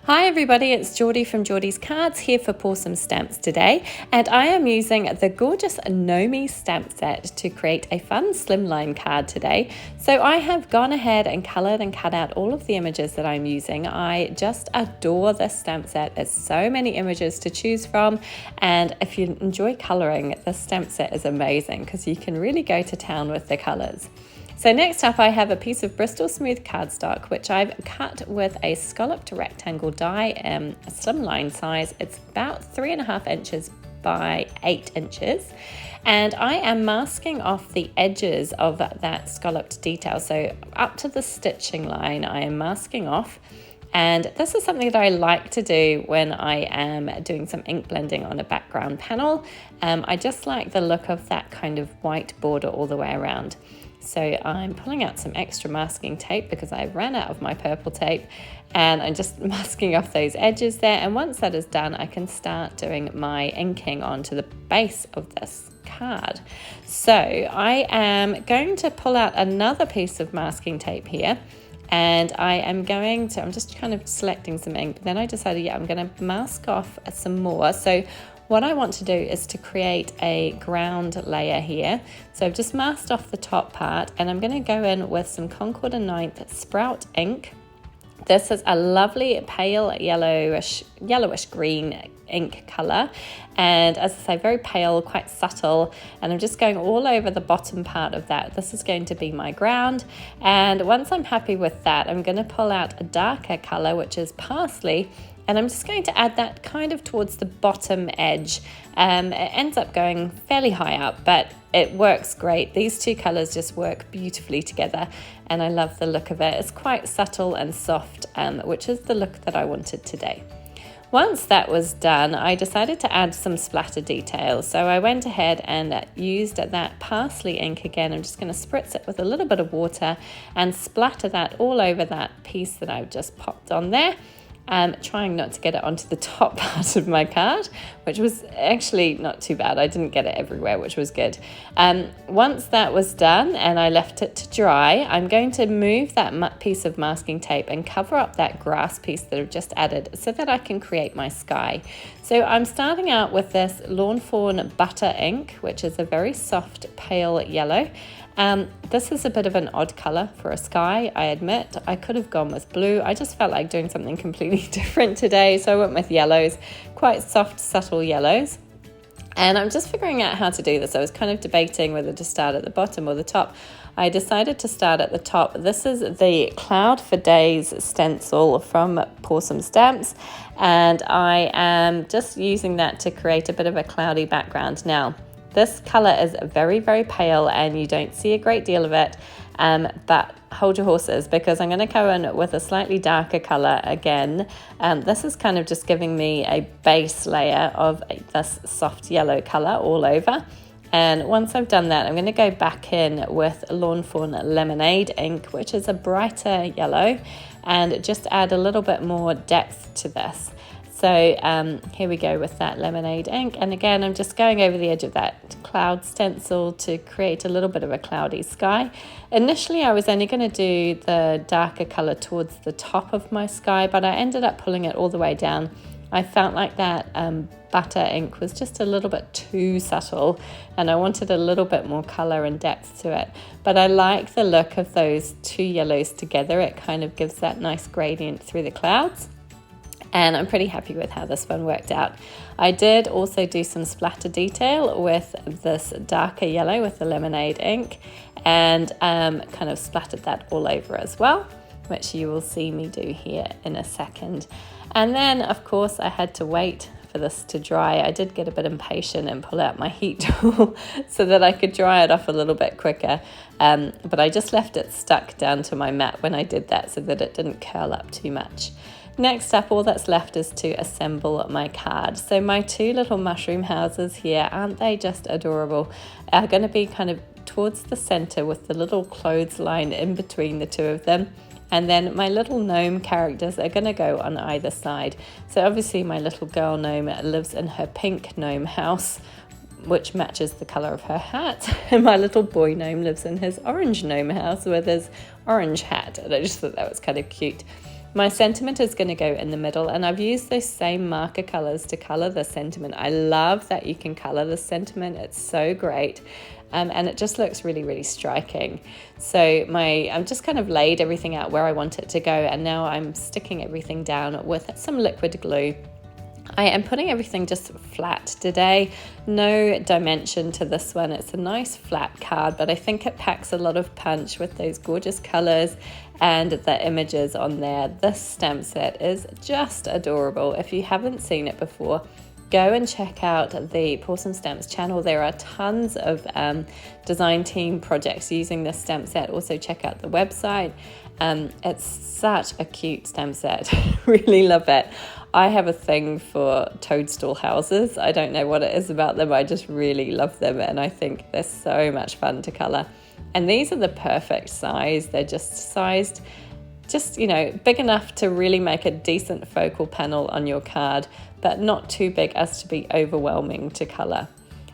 Hi everybody, it's Geordie from Geordie's Cards here for Some Stamps today, and I am using the gorgeous Gnome stamp set to create a fun slimline card today. So I have gone ahead and coloured and cut out all of the images that I'm using. I just adore this stamp set. There's so many images to choose from, and if you enjoy colouring, this stamp set is amazing because you can really go to town with the colours. So next up I have a piece of Bristol smooth cardstock which I've cut with a scalloped rectangle die, slimline size. It's about 3.5 inches by 8 inches, and I am masking off the edges of that scalloped detail. So up to the stitching line I am masking off, and this is something that I like to do when I am doing some ink blending on a background panel. I just like the look of that kind of white border all the way around. So I'm pulling out some extra masking tape because I ran out of my purple tape, and I'm just masking off those edges there. And once that is done, I can start doing my inking onto the base of this card. So I am going to pull out another piece of masking tape here, and I'm just kind of selecting some ink, but then I decided, I'm going to mask off some more. So what I want to do is to create a ground layer here. So I've just masked off the top part, and I'm going to go in with some Concord and 9th Sprout ink. This is a lovely pale yellowish green ink colour, and as I say, very pale, quite subtle, and I'm just going all over the bottom part of that. This is going to be my ground, and once I'm happy with that, I'm going to pull out a darker colour, which is Parsley, and I'm just going to add that kind of towards the bottom edge. It ends up going fairly high up, but it works great. These two colours just work beautifully together, and I love the look of it. It's quite subtle and soft, which is the look that I wanted today. Once that was done, I decided to add some splatter details. So I went ahead and used that Parsley ink again. I'm just going to spritz it with a little bit of water and splatter that all over that piece that I've just popped on there. Trying not to get it onto the top part of my card, which was actually not too bad. I didn't get it everywhere, which was good. Once that was done and I left it to dry, I'm going to move that piece of masking tape and cover up that grass piece that I've just added so that I can create my sky. So I'm starting out with this Lawn Fawn butter ink, which is a very soft pale yellow. This is a bit of an odd colour for a sky, I admit. I could have gone with blue. I just felt like doing something completely different today, so I went with yellows, quite soft, subtle yellows. And I'm just figuring out how to do this. I was kind of debating whether to start at the bottom or the top. I decided to start at the top. This is the Cloud for Days stencil from Some Stamps, and I am just using that to create a bit of a cloudy background. Now, this colour is very, very pale and you don't see a great deal of it, but hold your horses because I'm going to go in with a slightly darker colour again. This is kind of just giving me a base layer of this soft yellow colour all over. And once I've done that, I'm going to go back in with Lawn Fawn Lemonade ink, which is a brighter yellow, and just add a little bit more depth to this. So here we go with that lemonade ink, and again I'm just going over the edge of that cloud stencil to create a little bit of a cloudy sky. Initially I was only going to do the darker colour towards the top of my sky, but I ended up pulling it all the way down. I felt like that butter ink was just a little bit too subtle, and I wanted a little bit more colour and depth to it. But I like the look of those two yellows together. It kind of gives that nice gradient through the clouds. And I'm pretty happy with how this one worked out. I did also do some splatter detail with this darker yellow with the lemonade ink, and kind of splattered that all over as well, which you will see me do here in a second. And then of course I had to wait for this to dry. I did get a bit impatient and pull out my heat tool so that I could dry it off a little bit quicker, but I just left it stuck down to my mat when I did that so that it didn't curl up too much. Next up, all that's left is to assemble my card. So my two little mushroom houses here, aren't they just adorable, are going to be kind of towards the center with the little clothesline in between the two of them. And then my little gnome characters are going to go on either side. So obviously my little girl gnome lives in her pink gnome house, which matches the colour of her hat. And my little boy gnome lives in his orange gnome house with his orange hat. And I just thought that was kind of cute. My sentiment is going to go in the middle, and I've used those same marker colors to color the sentiment. I love that you can color the sentiment. It's so great. And it just looks really, really striking. So I've just kind of laid everything out where I want it to go, and now I'm sticking everything down with some liquid glue. I am putting everything just flat today. No dimension to this one. It's a nice flat card, but I think it packs a lot of punch with those gorgeous colors and the images on there. This stamp set is just adorable. If you haven't seen it before, go and check out the Porcelain Stamps channel. There are tons of design team projects using this stamp set. Also check out the website. It's such a cute stamp set. Really love it. I have a thing for toadstool houses. I don't know what it is about them. I just really love them, and I think they're so much fun to color. And these are the perfect size. They're just sized big enough to really make a decent focal panel on your card, but not too big as to be overwhelming to color.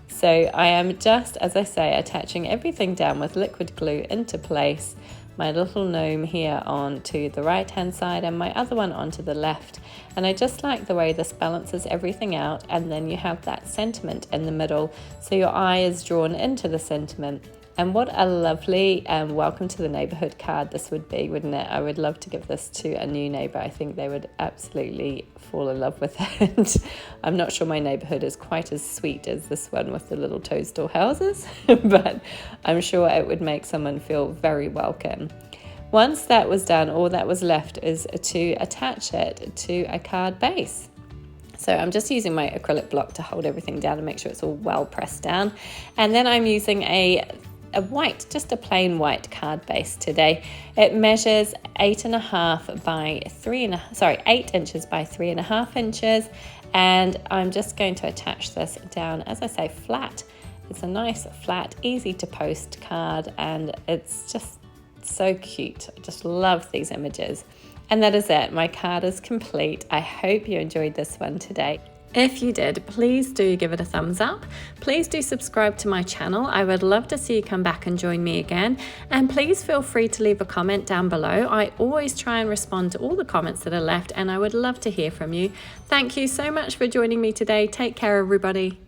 So I am just, as I say, attaching everything down with liquid glue into place. My little gnome here onto the right hand side and my other one onto the left. And I just like the way this balances everything out, and then you have that sentiment in the middle, so your eye is drawn into the sentiment. And what a lovely welcome to the neighborhood card this would be, wouldn't it? I would love to give this to a new neighbor. I think they would absolutely fall in love with it. I'm not sure my neighborhood is quite as sweet as this one with the little toadstool houses, but I'm sure it would make someone feel very welcome. Once that was done, all that was left is to attach it to a card base. So I'm just using my acrylic block to hold everything down and make sure it's all well pressed down. And then I'm using a white, just a plain white card base today. It measures 8 inches by 3.5 inches, and I'm just going to attach this down, as I say, flat. It's a nice flat, easy to post card, and it's just so cute. I just love these images. And that is it. My card is complete. I hope you enjoyed this one today. If you did, please do give it a thumbs up. Please do subscribe to my channel. I would love to see you come back and join me again. And please feel free to leave a comment down below. I always try and respond to all the comments that are left, and I would love to hear from you. Thank you so much for joining me today. Take care, everybody.